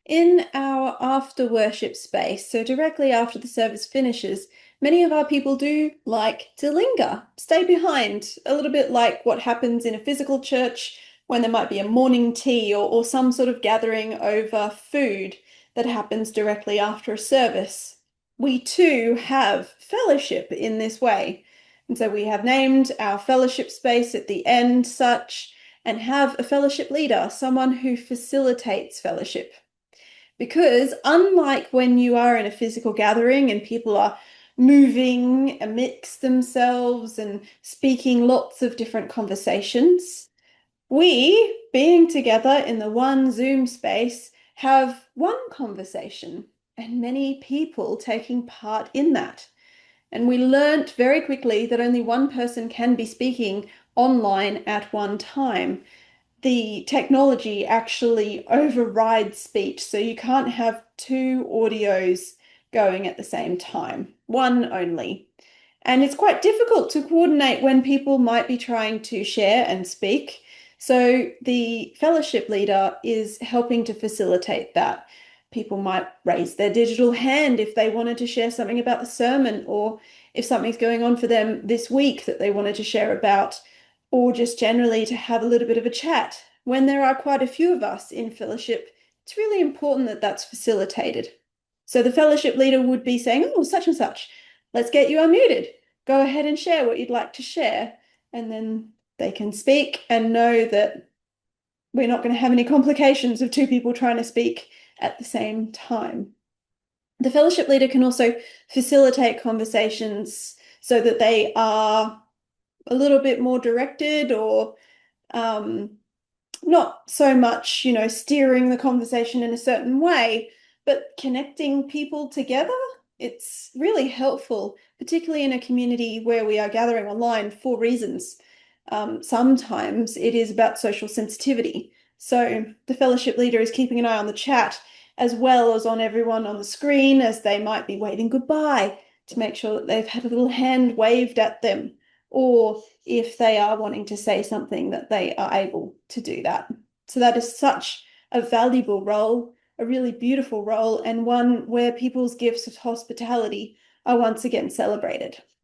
In our after worship space, so directly after the service finishes, many of our people do like to linger, stay behind, a little bit like what happens in a physical church when there might be a morning tea or some sort of gathering over food that happens directly after a service. We too have fellowship in this way. And so we have named our fellowship space at the end such and have a fellowship leader, someone who facilitates fellowship. Because unlike when you are in a physical gathering and people are moving amidst themselves and speaking lots of different conversations, we, being together in the one Zoom space, have one conversation and many people taking part in that. And we learnt very quickly that only one person can be speaking online at one time. The technology actually overrides speech, so you can't have two audios going at the same time, one only. And it's quite difficult to coordinate when people might be trying to share and speak. So the fellowship leader is helping to facilitate that. People might raise their digital hand if they wanted to share something about the sermon, or if something's going on for them this week that they wanted to share about, or just generally to have a little bit of a chat. When there are quite a few of us in fellowship, it's really important that that's facilitated. So the fellowship leader would be saying, oh, such and such, let's get you unmuted. Go ahead and share what you'd like to share. And then they can speak and know that we're not going to have any complications of two people trying to speak at the same time. The fellowship leader can also facilitate conversations so that they are a little bit more directed or um, not so much, steering the conversation in a certain way, but connecting people together. It's really helpful, particularly in a community where we are gathering online for reasons. Sometimes it is about social sensitivity. So the fellowship leader is keeping an eye on the chat as well as on everyone on the screen as they might be waving goodbye to make sure that they've had a little hand waved at them, or if they are wanting to say something that they are able to do that. So that is such a valuable role, a really beautiful role, and one where people's gifts of hospitality are once again celebrated.